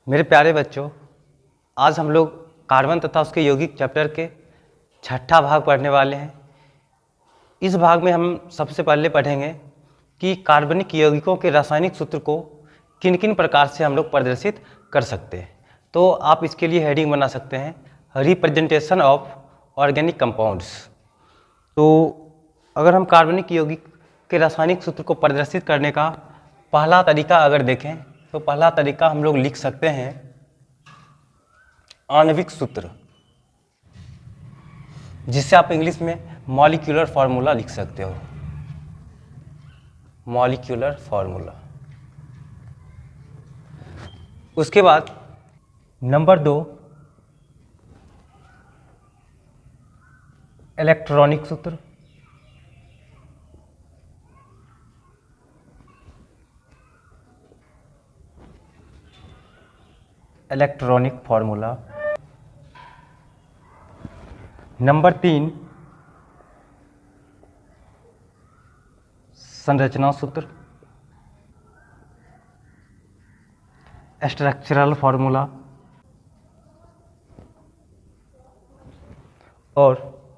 मेरे प्यारे बच्चों, आज हम लोग कार्बन तथा उसके यौगिक चैप्टर के छठा भाग पढ़ने वाले हैं। इस भाग में हम सबसे पहले पढ़ेंगे कि कार्बनिक यौगिकों के रासायनिक सूत्र को किन किन प्रकार से हम लोग प्रदर्शित कर सकते हैं। तो आप इसके लिए हेडिंग बना सकते हैं, रिप्रेजेंटेशन ऑफ ऑर्गेनिक कंपाउंड्स। तो अगर हम कार्बनिक यौगिक के रासायनिक सूत्र को प्रदर्शित करने का पहला तरीका अगर देखें तो पहला तरीका हम लोग लिख सकते हैं आणविक सूत्र, जिससे आप इंग्लिश में मॉलिक्यूलर फार्मूला लिख सकते हो। Molecular formula. उसके बाद नंबर 2 इलेक्ट्रॉनिक सूत्र। Electronic formula. नंबर 3 संरचना सूत्र, स्ट्रक्चरल फार्मूला। और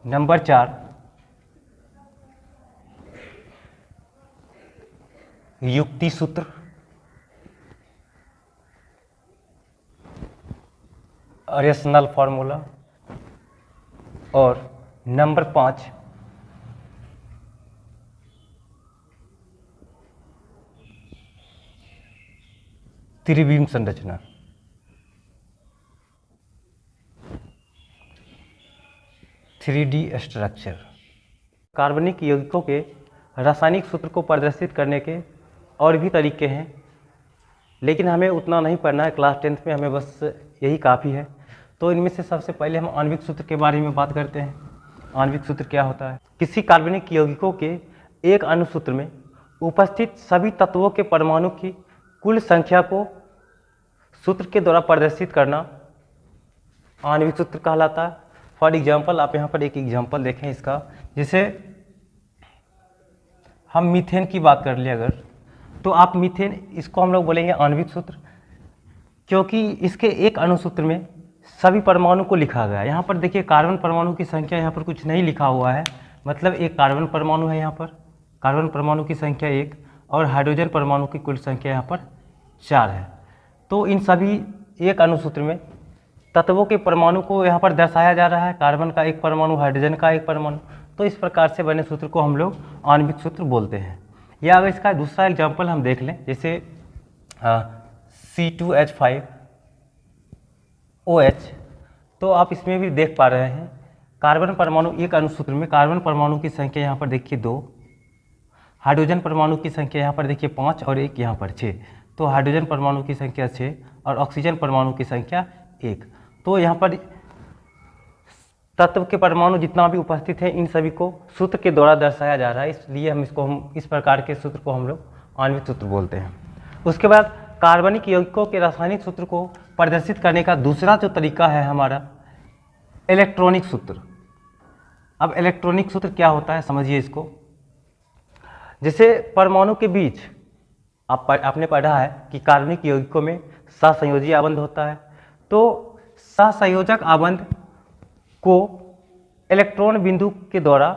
नंबर 4 युक्ति सूत्र। Rational formula. और नंबर 5 त्रिविम संरचना। Three D structure. कार्बनिक यौगिकों के रासायनिक सूत्र को प्रदर्शित करने के और भी तरीके हैं, लेकिन हमें उतना नहीं पढ़ना है। क्लास 10th में हमें बस यही काफ़ी है। तो इनमें से सबसे पहले हम आणविक सूत्र के बारे में बात करते हैं। आणविक सूत्र क्या होता है? किसी कार्बनिक यौगिकों के एक अणुसूत्र में उपस्थित सभी तत्वों के परमाणु की कुल संख्या को सूत्र के द्वारा प्रदर्शित करना आणविक सूत्र कहलाता है। फॉर एग्जाम्पल, आप यहाँ पर एक एग्जाम्पल देखें इसका। जैसे हम मीथेन की बात कर ले अगर, तो आप मीथेन, इसको हम लोग बोलेंगे आणविक सूत्र, क्योंकि इसके एक अणुसूत्र में सभी परमाणु को लिखा गया है। यहाँ पर देखिए कार्बन परमाणु की संख्या यहाँ पर कुछ नहीं लिखा हुआ है, मतलब एक कार्बन परमाणु है। यहाँ पर कार्बन परमाणु की संख्या 1 और हाइड्रोजन परमाणु की कुल संख्या यहाँ पर 4 है। तो इन सभी एक अणुसूत्र में तत्वों के परमाणु को यहाँ पर दर्शाया जा रहा है, कार्बन का एक परमाणु, हाइड्रोजन का एक परमाणु। तो इस प्रकार से बने सूत्र को हम लोग आणविक सूत्र बोलते हैं। या अगर इसका दूसरा एग्जाम्पल हम देख लें, जैसे C2H5OH, तो आप इसमें भी देख पा रहे हैं कार्बन परमाणु एक अणुसूत्र में कार्बन परमाणु की संख्या यहाँ पर देखिए 2, हाइड्रोजन परमाणु की संख्या यहाँ पर देखिए 5 और एक यहाँ पर 6। तो हाइड्रोजन परमाणु की संख्या 6 और ऑक्सीजन परमाणु की संख्या 1। तो यहाँ पर तत्व के परमाणु जितना भी उपस्थित है इन सभी को सूत्र के द्वारा दर्शाया जा रहा है, इसलिए हम इस प्रकार के सूत्र को हम लोग आणविक सूत्र बोलते हैं। उसके बाद कार्बनिक यौगिकों के रासायनिक सूत्र को प्रदर्शित करने का दूसरा जो तरीका है हमारा इलेक्ट्रॉनिक सूत्र। अब इलेक्ट्रॉनिक सूत्र क्या होता है समझिए इसको। जैसे परमाणु के बीच आपने पढ़ा है कि कार्बनिक यौगिकों में सहसंयोजी आबंध होता है। तो सहसंयोजक आबंध को इलेक्ट्रॉन बिंदु के द्वारा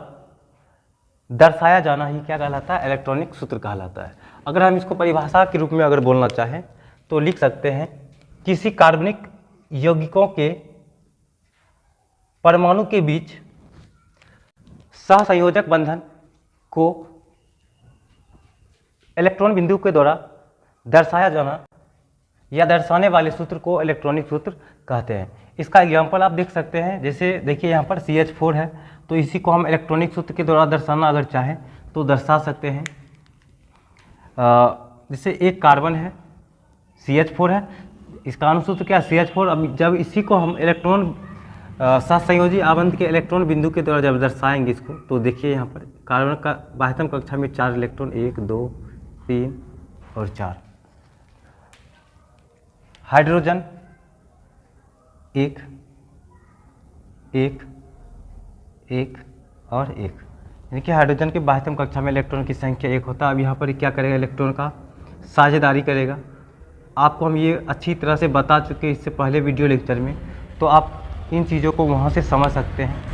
दर्शाया जाना ही क्या कहलाता है? इलेक्ट्रॉनिक सूत्र कहलाता है। अगर हम इसको परिभाषा के रूप में अगर बोलना चाहें तो लिख सकते हैं किसी कार्बनिक यौगिकों के परमाणु के बीच सहसंयोजक बंधन को इलेक्ट्रॉन बिंदु के द्वारा दर्शाया जाना या दर्शाने वाले सूत्र को इलेक्ट्रॉनिक सूत्र कहते हैं। इसका एग्जाम्पल आप देख सकते हैं। जैसे देखिए यहाँ पर CH4 है, तो इसी को हम इलेक्ट्रॉनिक सूत्र के द्वारा दर्शाना अगर चाहें तो दर्शा सकते हैं। जैसे एक कार्बन है, CH4 है, इसका अणुसूत्र क्या है? CH4। अब जब इसी को हम इलेक्ट्रॉन सहसंयोजी आबंध के इलेक्ट्रॉन बिंदु के द्वारा जब दर्शाएंगे इसको, तो देखिए यहाँ पर कार्बन का बाह्यतम कक्षा में 4 इलेक्ट्रॉन, 1 2 3 और 4। हाइड्रोजन 1 1 1 और 1, यानी कि हाइड्रोजन के बाह्यतम कक्षा में इलेक्ट्रॉन की संख्या 1 होता है। अब यहाँ पर क्या करेगा? इलेक्ट्रॉन का साझेदारी करेगा। आपको हम ये अच्छी तरह से बता चुके इससे पहले वीडियो लेक्चर में, तो आप इन चीज़ों को वहाँ से समझ सकते हैं।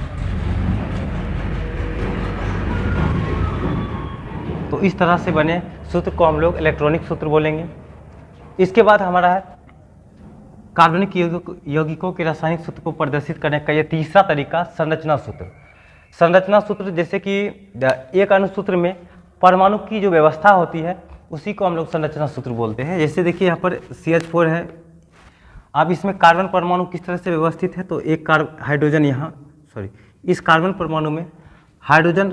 तो इस तरह से बने सूत्र को हम लोग इलेक्ट्रॉनिक सूत्र बोलेंगे। इसके बाद हमारा है कार्बनिक यौगिकों के रासायनिक सूत्र को प्रदर्शित करने का ये तीसरा तरीका संरचना सूत्र। संरचना सूत्र जैसे कि एक अणुसूत्र में परमाणु की जो व्यवस्था होती है उसी को हम लोग संरचना सूत्र बोलते हैं। जैसे देखिए यहाँ पर CH4 है, अब इसमें कार्बन परमाणु किस तरह से व्यवस्थित है, तो एक हाइड्रोजन इस कार्बन परमाणु में हाइड्रोजन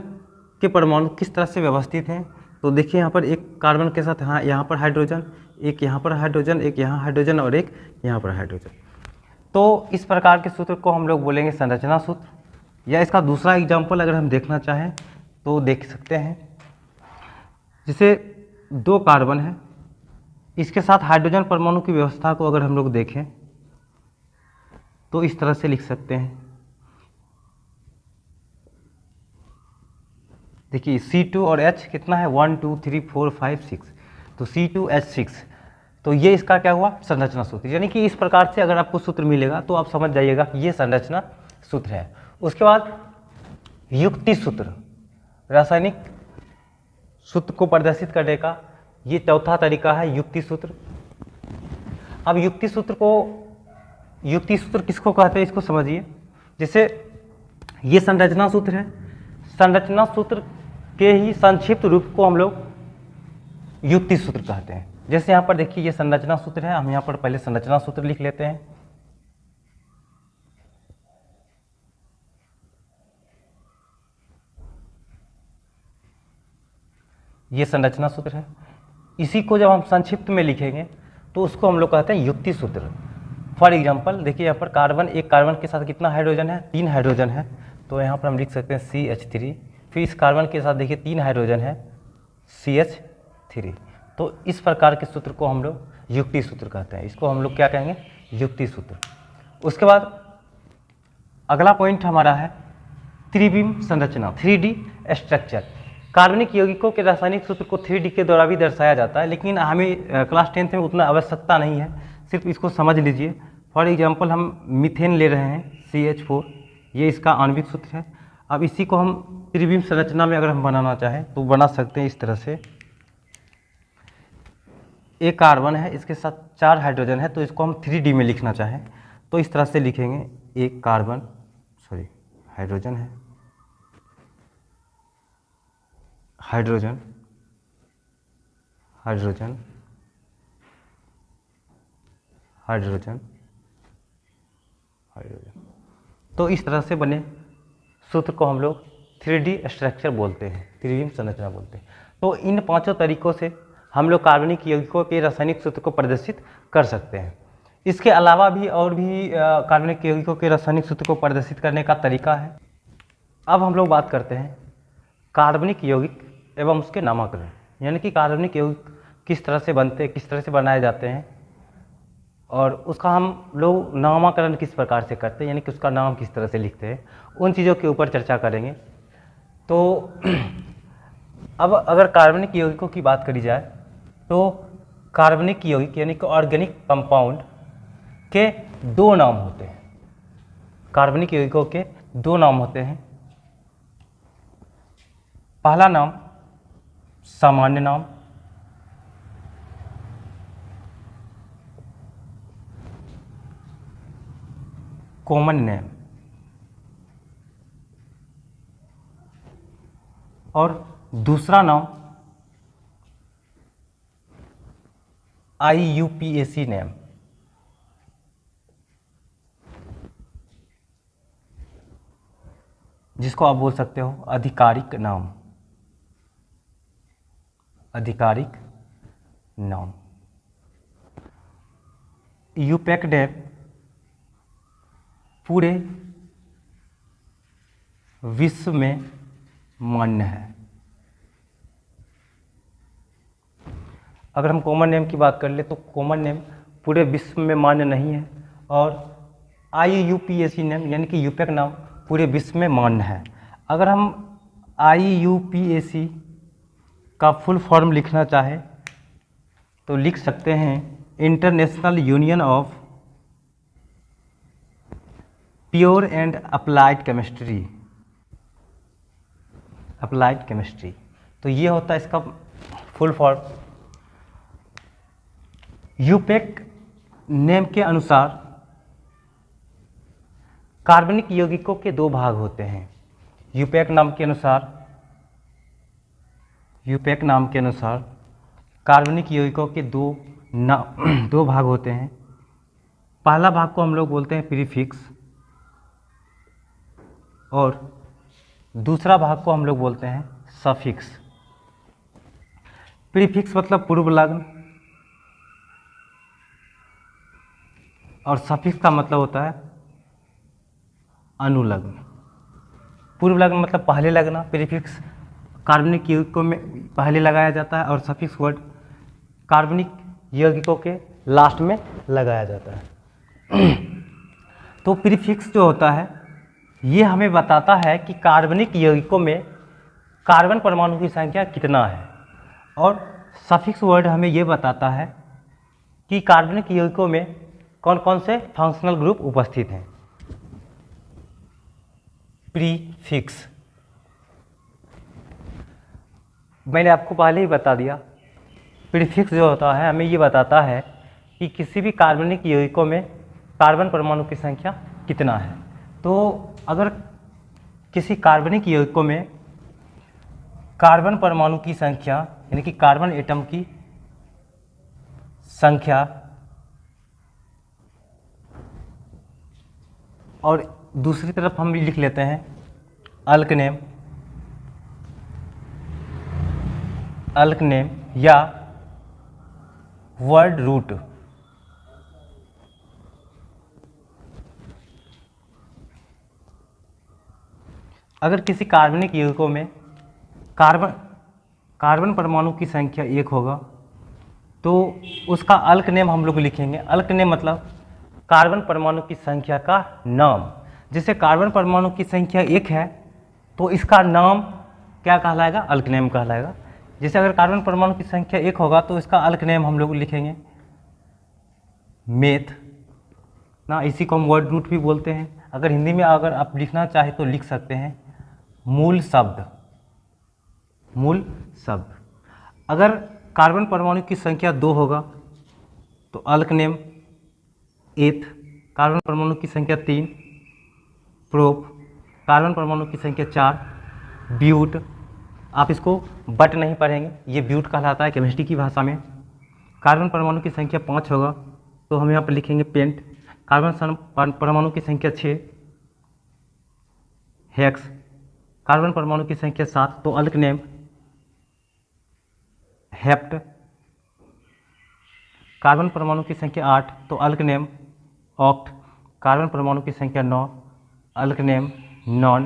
के परमाणु किस तरह से व्यवस्थित हैं, तो देखिए यहाँ पर एक कार्बन के साथ यहाँ पर हाइड्रोजन, एक यहाँ पर हाइड्रोजन, एक यहाँ हाइड्रोजन और एक यहाँ पर हाइड्रोजन। तो इस प्रकार के सूत्र को हम लोग बोलेंगे संरचना सूत्र। या इसका दूसरा एग्जाम्पल अगर हम देखना चाहें तो देख सकते हैं, जैसे 2 कार्बन है, इसके साथ हाइड्रोजन परमाणु की व्यवस्था को अगर हम लोग देखें तो इस तरह से लिख सकते हैं। देखिए C2 और H कितना है 1 2 3 4 5 6, तो C2H6, तो ये इसका क्या हुआ संरचना सूत्र। यानी कि इस प्रकार से अगर आपको सूत्र मिलेगा तो आप समझ जाइएगा कि ये संरचना सूत्र है। उसके बाद युक्ति सूत्र, रासायनिक सूत्र को प्रदर्शित करने का ये चौथा तरीका है युक्ति सूत्र। अब युक्ति सूत्र किसको कहते हैं इसको समझिए। जैसे ये संरचना सूत्र है, संरचना सूत्र के ही संक्षिप्त रूप को हम लोग युक्ति सूत्र कहते हैं। जैसे यहाँ पर देखिए ये संरचना सूत्र है, हम यहाँ पर पहले संरचना सूत्र लिख लेते हैं। ये संरचना सूत्र है, इसी को जब हम संक्षिप्त में लिखेंगे तो उसको हम लोग कहते हैं युक्ति सूत्र। फॉर एग्जांपल देखिए यहाँ पर कार्बन, एक कार्बन के साथ कितना हाइड्रोजन है 3 हाइड्रोजन है, तो यहाँ पर हम लिख सकते हैं CH3। फिर इस कार्बन के साथ देखिए 3 हाइड्रोजन है CH3। तो इस प्रकार के सूत्र को हम लोग युक्ति सूत्र कहते हैं। इसको हम लोग क्या कहेंगे युक्ति सूत्र। उसके बाद अगला पॉइंट हमारा है त्रिविम संरचना, 3D स्ट्रक्चर। कार्बनिक यौगिकों के रासायनिक सूत्र को 3D के द्वारा भी दर्शाया जाता है, लेकिन हमें क्लास 10th में उतना आवश्यकता नहीं है, सिर्फ इसको समझ लीजिए। फॉर एग्जांपल हम मीथेन ले रहे हैं CH4, ये इसका आणविक सूत्र है। अब इसी को हम त्रिविम संरचना में अगर हम बनाना चाहें तो बना सकते हैं इस तरह से। एक कार्बन है, इसके साथ 4 हाइड्रोजन है, तो इसको हम 3D में लिखना चाहें तो इस तरह से लिखेंगे। एक कार्बन हाइड्रोजन है, हाइड्रोजन हाइड्रोजन हाइड्रोजन हाइड्रोजन, तो इस तरह से बने सूत्र को हम लोग 3D स्ट्रक्चर बोलते हैं, त्रिविम संरचना बोलते हैं। तो इन 5 तरीकों से हम लोग कार्बनिक यौगिकों के रासायनिक सूत्र को प्रदर्शित कर सकते हैं। इसके अलावा भी और भी कार्बनिक यौगिकों के रासायनिक सूत्र को प्रदर्शित करने का तरीका है। अब हम लोग बात करते हैं कार्बनिक यौगिक एवं उसके नामकरण, यानी कि कार्बनिक यौगिक किस तरह से बनते हैं, किस तरह से बनाए जाते हैं और उसका हम लोग नामकरण किस प्रकार से करते हैं, यानी कि उसका नाम किस तरह से लिखते हैं, उन चीज़ों के ऊपर चर्चा करेंगे। तो अब अगर कार्बनिक यौगिकों की बात करी जाए तो कार्बनिक यौगिक यानी कि ऑर्गेनिक कंपाउंड के 2 नाम होते हैं। कार्बनिक यौगिकों के 2 नाम होते हैं। पहला नाम सामान्य नाम, कॉमन नेम, और दूसरा नाम IUPAC नेम। जिसको आप बोल सकते हो आधिकारिक नाम, आधिकारिक नाम। यूपैक नेम पूरे विश्व में मान्य है। अगर हम कॉमन नेम की बात कर ले तो कॉमन नेम पूरे विश्व में मान्य नहीं है, और IUPAC नेम यानी कि यूपैक नाम पूरे विश्व में मान्य है। अगर हम IUPAC का फुल फॉर्म लिखना चाहे तो लिख सकते हैं international union of pure and applied chemistry, applied chemistry. तो ये होता है इसका फुल फॉर्म। यूपेक नेम के अनुसार कार्बनिक यौगिकों के दो भाग होते हैं। यूपेक नाम के अनुसार, यूपेक नाम के अनुसार कार्बनिक यौगिकों के दो भाग होते हैं। पहला भाग को हम लोग बोलते हैं प्रीफिक्स और दूसरा भाग को हम लोग बोलते हैं सफिक्स। प्रीफिक्स मतलब पूर्व लग्न और सफिक्स का मतलब होता है अनुलग्न। पूर्व लग्न मतलब पहले लगना, प्रीफिक्स कार्बनिक यौगिकों में पहले लगाया जाता है और सफिक्स वर्ड कार्बनिक यौगिकों के लास्ट में लगाया जाता है। तो प्रीफिक्स जो होता है ये हमें बताता है कि कार्बनिक यौगिकों में कार्बन परमाणु की संख्या कितना है, और सफिक्स वर्ड हमें ये बताता है कि कार्बनिक यौगिकों में कौन कौन से फंक्शनल ग्रुप उपस्थित हैं। प्रीफिक्स मैंने आपको पहले ही बता दिया। प्रीफिक्स जो होता है हमें ये बताता है कि किसी भी कार्बनिक यौगिकों में कार्बन परमाणु की संख्या कितना है। तो अगर किसी कार्बनिक यौगिकों में कार्बन परमाणु की संख्या यानी कि कार्बन एटम की संख्या और दूसरी तरफ हम लिख लेते हैं अल्कनेम, अल्कनेम या वर्ड रूट। अगर किसी कार्बनिक यौगिकों में कार्बन परमाणु की संख्या 1 होगा तो उसका अल्कनेम हम लोग लिखेंगे। अल्कनेम मतलब कार्बन परमाणु की संख्या का नाम। जैसे कार्बन परमाणु की संख्या 1 है तो इसका नाम क्या कहलाएगा? अल्कनेम कहलाएगा। जैसे अगर कार्बन परमाणु की संख्या 1 होगा तो इसका अल्कनेम हम लोग लिखेंगे मेथ ना, इसी को हम वर्ड रूट भी बोलते हैं। अगर हिंदी में अगर आप लिखना चाहे तो लिख सकते हैं मूल शब्द, मूल शब्द। अगर कार्बन परमाणु की संख्या 2 होगा तो अल्कनेम एथ, कार्बन परमाणु की संख्या 3 प्रोप, कार्बन परमाणु की संख्या 4 ब्यूट। आप इसको बट नहीं पढ़ेंगे, ये ब्यूट कहलाता है केमिस्ट्री की भाषा में। कार्बन परमाणु की संख्या 5 होगा तो हम यहाँ पर लिखेंगे पेंट। कार्बन परमाणु की संख्या 6 हेक्स, कार्बन परमाणु की संख्या 7 तो अल्कनेम हेप्ट, कार्बन परमाणु की संख्या 8 तो अल्कनेम ऑक्ट, कार्बन परमाणु की संख्या 9 अल्कनेम नॉन,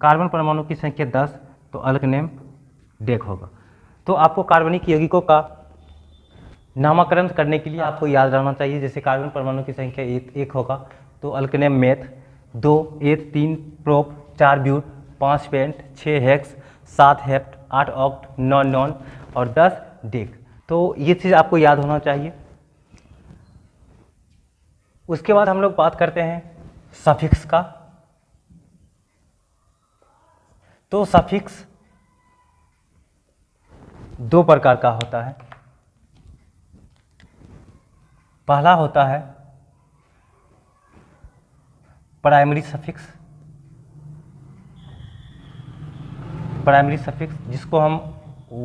कार्बन परमाणु की संख्या 10 तो अल्कनेम डेक होगा। तो आपको कार्बनिक यौगिकों का नामकरण करने के लिए आपको याद रहना चाहिए। जैसे कार्बन परमाणु की संख्या 1 होगा तो अल्कनेम meth, 2 eth, 3 prop, 4 but, 5 pent, 6 hex, 7 hept, 8 oct, 9 non और 10 डेक। तो ये चीज़ आपको याद होना चाहिए। उसके बाद हम लोग बात करते हैं सफिक्स का। तो सफिक्स 2 प्रकार का होता है। पहला होता है प्राइमरी सफिक्स, प्राइमरी सफिक्स जिसको हम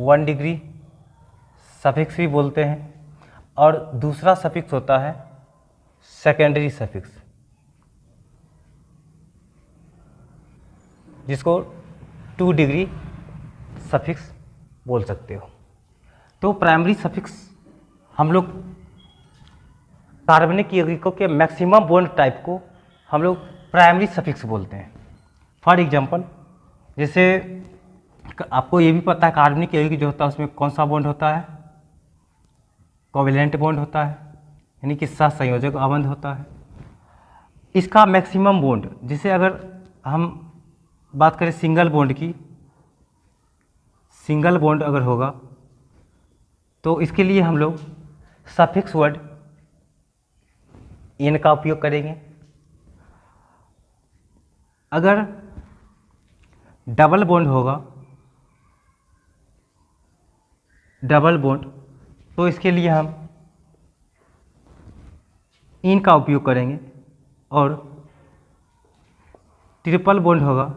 1 डिग्री सफिक्स भी बोलते हैं, और दूसरा सफिक्स होता है सेकेंडरी सफिक्स जिसको 2 डिग्री सफिक्स बोल सकते हो। तो प्राइमरी सफिक्स हम लोग कार्बनिक यौगिकों के मैक्सिमम बॉन्ड टाइप को हम लोग प्राइमरी सफिक्स बोलते हैं। फॉर एग्जांपल, जैसे आपको ये भी पता है कार्बनिक यौगिक जो होता है उसमें कौन सा बॉन्ड होता है? कोवेलेंट बॉन्ड होता है, यानी कि सहसंयोजक आबंध होता है। इसका मैक्सिमम बॉन्ड, जिसे अगर हम बात करें सिंगल बॉन्ड की, सिंगल बॉन्ड अगर होगा तो इसके लिए हम लोग सफिक्स वर्ड एन का उपयोग करेंगे। अगर डबल बॉन्ड होगा, डबल बॉन्ड, तो इसके लिए हम इन का उपयोग करेंगे। और ट्रिपल बॉन्ड होगा,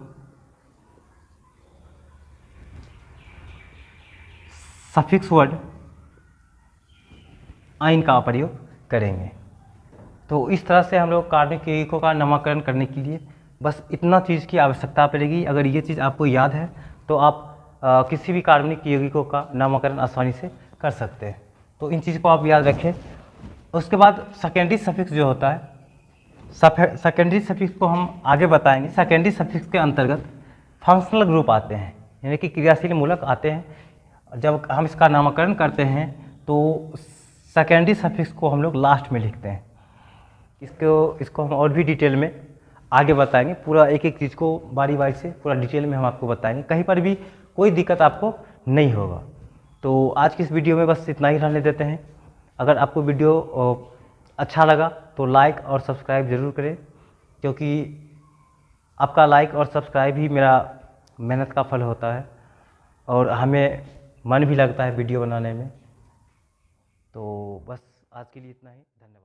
सफिक्स वर्ड आइन का प्रयोग करेंगे। तो इस तरह से हम लोग कार्बनिक यौगिकों का नामकरण करने के लिए बस इतना चीज़ की आवश्यकता पड़ेगी। अगर ये चीज़ आपको याद है तो आप किसी भी कार्बनिक यौगिकों का नामकरण आसानी से कर सकते हैं। तो इन चीज़ को आप याद रखें। उसके बाद सेकेंडरी सफिक्स जो होता है, सेकेंडरी सफिक्स को हम आगे बताएंगे। सेकेंडरी सफिक्स के अंतर्गत फंक्शनल ग्रुप आते हैं, यानी कि क्रियाशील मूलक आते हैं। जब हम इसका नामकरण करते हैं तो सेकेंडरी सफिक्स को हम लोग लास्ट में लिखते हैं। इसको हम और भी डिटेल में आगे बताएंगे। पूरा एक एक चीज़ को बारी बारी से पूरा डिटेल में हम आपको बताएंगे, कहीं पर भी कोई दिक्कत आपको नहीं होगा। तो आज की इस वीडियो में बस इतना ही रहने देते हैं। अगर आपको वीडियो अच्छा लगा तो लाइक और सब्सक्राइब ज़रूर करें, क्योंकि आपका लाइक और सब्सक्राइब ही मेरा मेहनत का फल होता है और हमें मन भी लगता है वीडियो बनाने में। तो बस आज के लिए इतना ही, धन्यवाद।